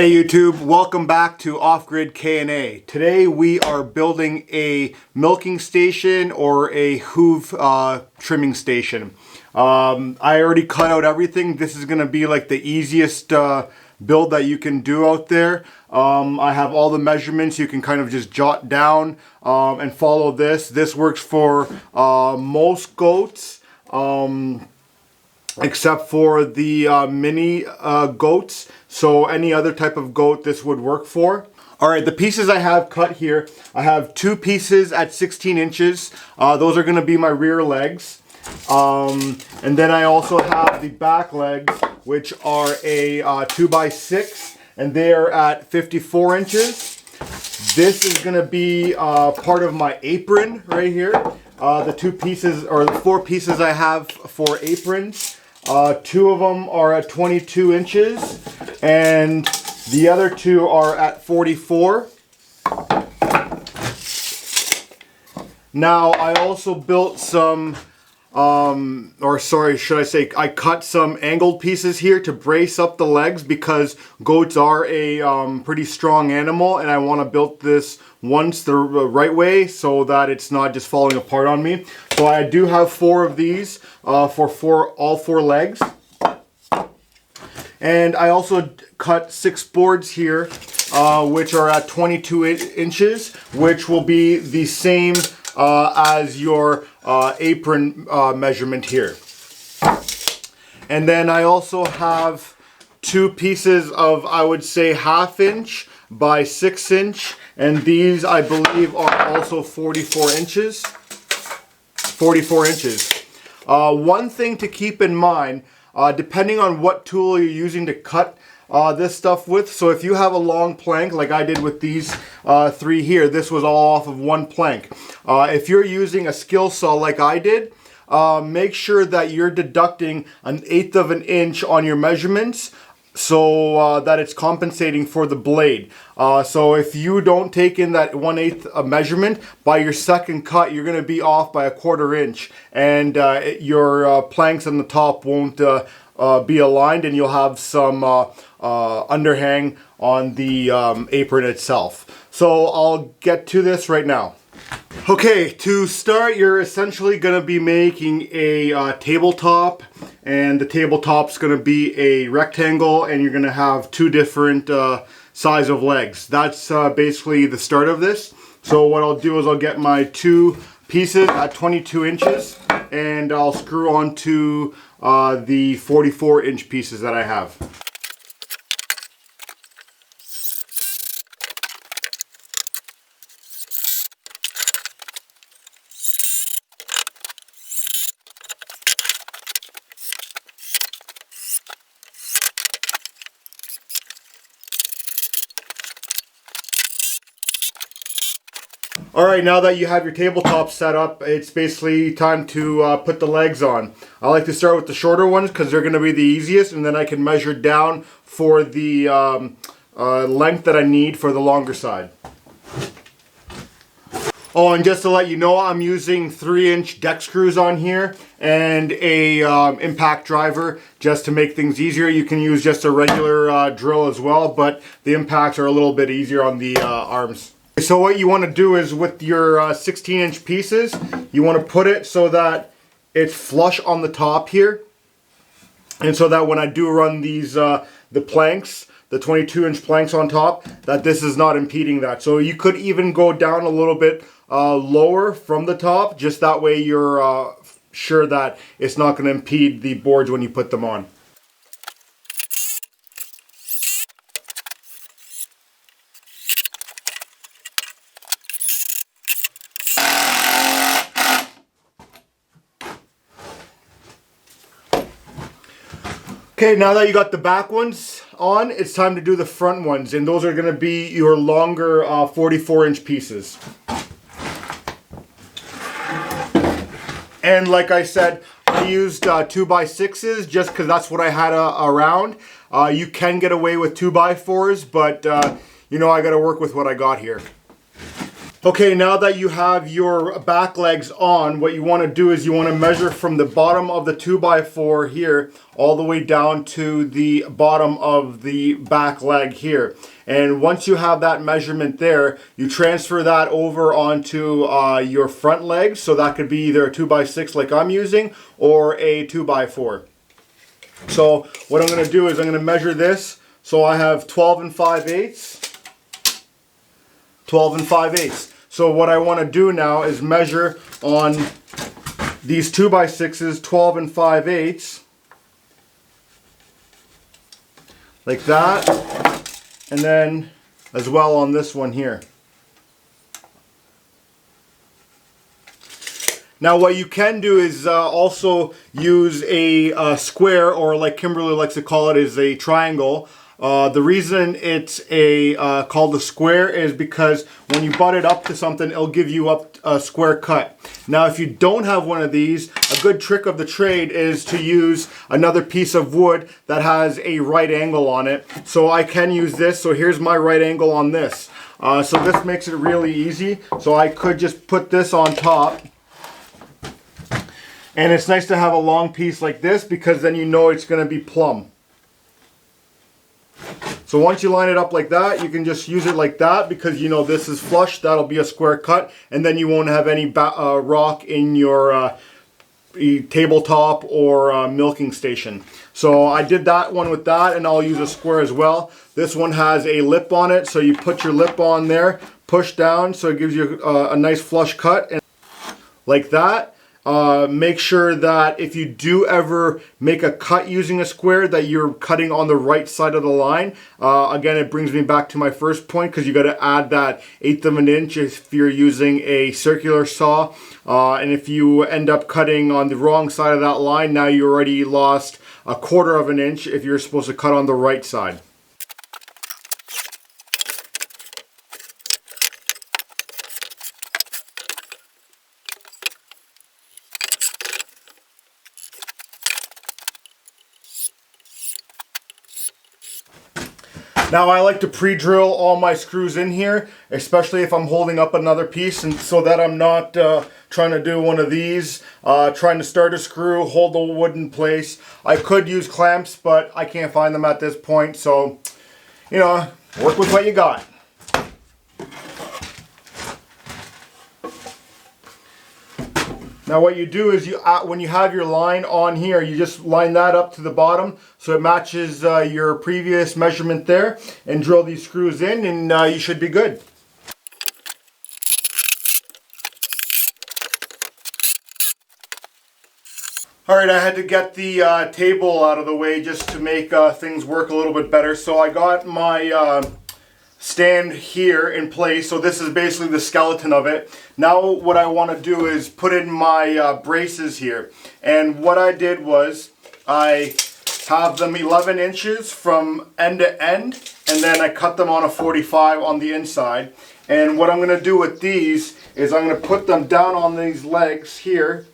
Hey YouTube, welcome back to Off-Grid K&A. Today we are building a milking station or a hoof trimming station. I already cut out everything. This is going to be like the easiest build that you can do out there. I have all the measurements. You can kind of just jot down and follow this. This works for most goats. Except for the mini goats. So any other type of goat this would work for. Alright, the pieces I have cut here, I have two pieces at 16 inches. Those are going to be my rear legs. And then I also have the back legs, which are a 2x6, and they are at 54 inches. This is going to be part of my apron right here. The two pieces, or the four pieces I have for aprons. Two of them are at 22 inches and the other two are at 44. Now I also built some, I cut some angled pieces here to brace up the legs because goats are a pretty strong animal and I want to build this once the right way so that it's not just falling apart on me. So I do have four of these for all four legs. And I also cut 6 boards here, which are at 22 inches, which will be the same as your apron measurement here. And then I also have two pieces of, I would say, 1/2 inch by 6 inch, and these I believe are also 44 inches. 44 inches. One thing to keep in mind, depending on what tool you're using to cut this stuff with, so if you have a long plank like I did with these three here, this was all off of one plank. If you're using a skill saw like I did, make sure that you're deducting 1/8 of an inch on your measurements so that it's compensating for the blade. So if you don't take in that 1/8 measurement, by your second cut you're going to be off by 1/4 inch, and your planks on the top won't be aligned, and you'll have some underhang on the apron itself. So I'll get to this right now. Okay, to start, you're essentially going to be making a tabletop, and the tabletop's going to be a rectangle, and you're going to have two different size of legs. That's basically the start of this. So what I'll do is I'll get my two pieces at 22 inches, and I'll screw onto the 44 inch pieces that I have. Alright, now that you have your tabletop set up, it's basically time to put the legs on. I like to start with the shorter ones because they're going to be the easiest, and then I can measure down for the length that I need for the longer side. Oh, and just to let you know, I'm using 3-inch deck screws on here and a impact driver just to make things easier. You can use just a regular drill as well, but the impacts are a little bit easier on the arms. So what you want to do is with your 16-inch pieces, you want to put it so that it's flush on the top here, and so that when I do run these the planks, the 22-inch planks on top, that this is not impeding that. So you could even go down a little bit lower from the top, just that way you're sure that it's not going to impede the boards when you put them on. Okay, now that you got the back ones on, it's time to do the front ones, and those are going to be your longer 44-inch pieces. And like I said, I used 2x6s just because that's what I had around. You can get away with 2x4s, but you know, I got to work with what I got here. Okay, now that you have your back legs on, what you want to do is you want to measure from the bottom of the 2x4 here all the way down to the bottom of the back leg here. And once you have that measurement there, you transfer that over onto your front legs. So that could be either a 2x6 like I'm using or a 2x4. So what I'm going to do is I'm going to measure this. So I have 12 and 5/8. 12 and 5/8. So what I want to do now is measure on these 2x6s 12 and 5/8 like that, and then as well on this one here. Now what you can do is also use a square, or like Kimberly likes to call it, is a triangle. The reason it's called a square is because when you butt it up to something, it'll give you up a square cut. Now if you don't have one of these, a good trick of the trade is to use another piece of wood that has a right angle on it. So I can use this. So here's my right angle on this. So this makes it really easy. So I could just put this on top. And it's nice to have a long piece like this because then you know it's going to be plumb. So once you line it up like that, you can just use it like that because you know this is flush. That'll be a square cut, and then you won't have any rock in your tabletop or milking station. So I did that one with that, and I'll use a square as well. This one has a lip on it, so you put your lip on there, push down, so it gives you a nice flush cut, and like that. Make sure that if you do ever make a cut using a square, that you're cutting on the right side of the line. Again, it brings me back to my first point, because you got to add that 1/8 of an inch if you're using a circular saw. And if you end up cutting on the wrong side of that line, now you already lost 1/4 of an inch if you're supposed to cut on the right side. Now I like to pre-drill all my screws in here, especially if I'm holding up another piece, and so that I'm not trying to do one of these, trying to start a screw, hold the wood in place. I could use clamps, but I can't find them at this point, so, you know, work with what you got. Now what you do is when you have your line on here, you just line that up to the bottom so it matches your previous measurement there, and drill these screws in, and you should be good. Alright, I had to get the table out of the way just to make things work a little bit better. So I got my stand here in place. So this is basically the skeleton of it. Now what I want to do is put in my braces here. And what I did was I have them 11 inches from end to end, and then I cut them on a 45 on the inside. And what I'm going to do with these is I'm going to put them down on these legs here,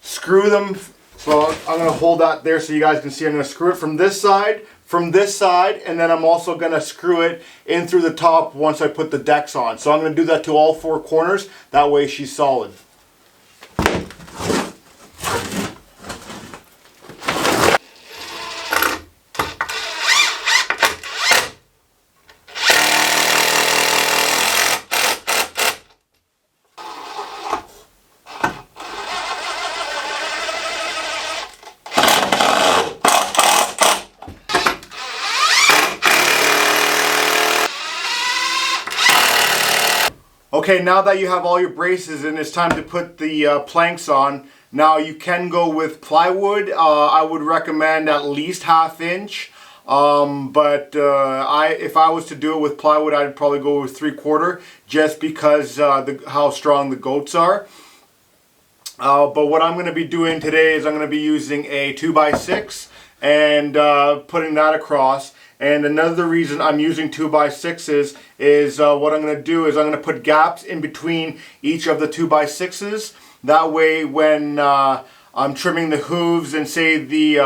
screw them. So I'm going to hold that there so you guys can see. I'm going to screw it from this side, and then I'm also going to screw it in through the top once I put the decks on. So I'm going to do that to all 4 corners. That way she's solid. Okay, now that you have all your braces and it's time to put the planks on, now you can go with plywood. I would recommend at least 1/2 inch. If I was to do it with plywood, I'd probably go with 3/4, just because how strong the goats are. But what I'm going to be doing today is I'm going to be using a 2x6 and putting that across. And another reason I'm using 2x6s is what I'm going to do is I'm going to put gaps in between each of the 2x6s. That way when I'm trimming the hooves and say the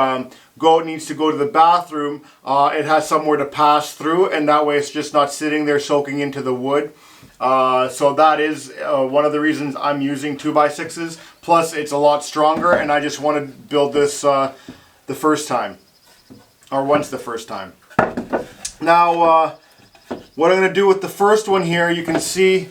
goat needs to go to the bathroom, it has somewhere to pass through, and that way it's just not sitting there soaking into the wood. So that is one of the reasons I'm using 2x6s. Plus it's a lot stronger, and I just want to build this the first time, or once the first time. Now what I'm going to do with the first one here, you can see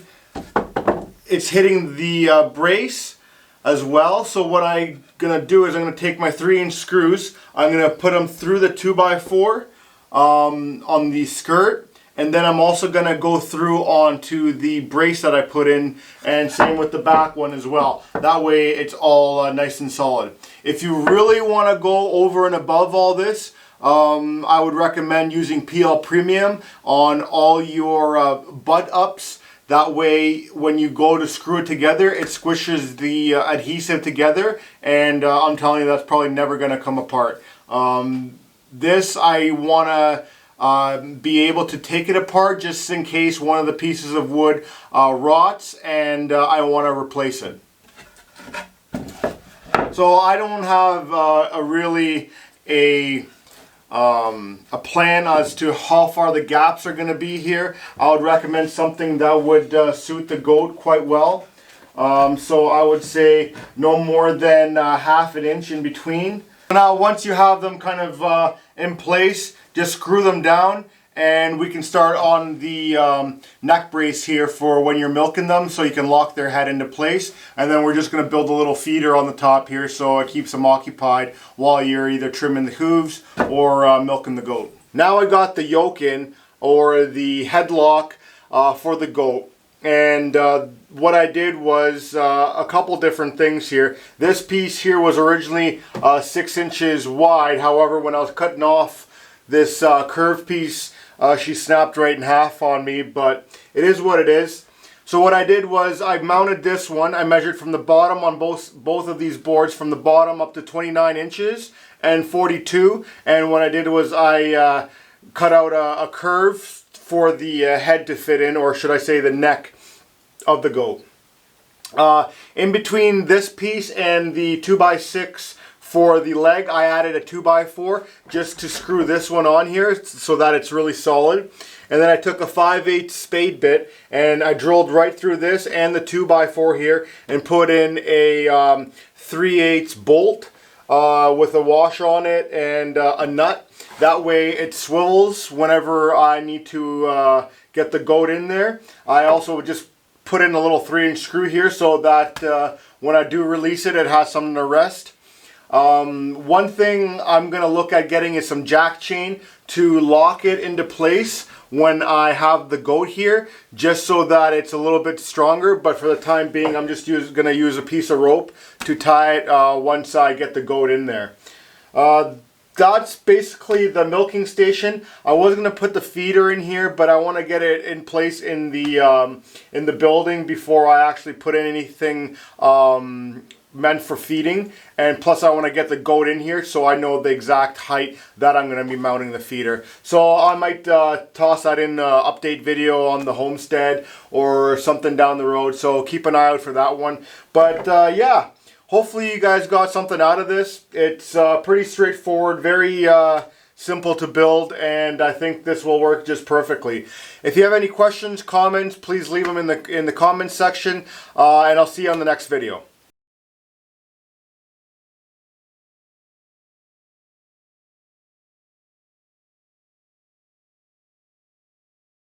it's hitting the brace as well. So what I'm going to do is I'm going to take my 3-inch screws, I'm going to put them through the 2x4 on the skirt, and then I'm also going to go through onto the brace that I put in, and same with the back one as well. That way it's all nice and solid. If you really want to go over and above all this, I would recommend using PL Premium on all your butt ups. That way when you go to screw it together, it squishes the adhesive together, and I'm telling you, that's probably never going to come apart. This I want to be able to take it apart just in case one of the pieces of wood rots and I want to replace it. So I don't have a plan as to how far the gaps are going to be here. I would recommend something that would suit the goat quite well. So I would say no more than ½ an inch in between. Now once you have them kind of in place, just screw them down, and we can start on the neck brace here for when you're milking them, so you can lock their head into place. And then we're just going to build a little feeder on the top here so it keeps them occupied while you're either trimming the hooves or milking the goat. Now I got the yoke in, or the headlock for the goat. And what I did was a couple different things here. This piece here was originally 6 inches wide. However, when I was cutting off this curved piece, she snapped right in half on me, but it is what it is. So what I did was I mounted this one. I measured from the bottom on both of these boards, from the bottom up to 29 inches and 42. And what I did was I cut out a curve for the head to fit in, or should I say the neck of the goat. In between this piece and the 2x6 for the leg, I added a 2x4 just to screw this one on here so that it's really solid. And then I took a 5/8 spade bit and I drilled right through this and the 2x4 here and put in a 3/8 bolt with a wash on it and a nut. That way it swivels whenever I need to get the goat in there. I also just put in a little 3-inch screw here so that when I do release it, it has something to rest. One thing I'm going to look at getting is some jack chain to lock it into place when I have the goat here, just so that it's a little bit stronger. But for the time being, I'm just going to use a piece of rope to tie it once I get the goat in there. That's basically the milking station. I was going to put the feeder in here, but I want to get it in place in the building before I actually put in anything meant for feeding. And plus I want to get the goat in here so I know the exact height that I'm going to be mounting the feeder. So I might toss that in an update video on the Homestead or something down the road. So keep an eye out for that one. But yeah. Hopefully you guys got something out of this. It's pretty straightforward, very simple to build, and I think this will work just perfectly. If you have any questions, comments, please leave them in the comments section, and I'll see you on the next video.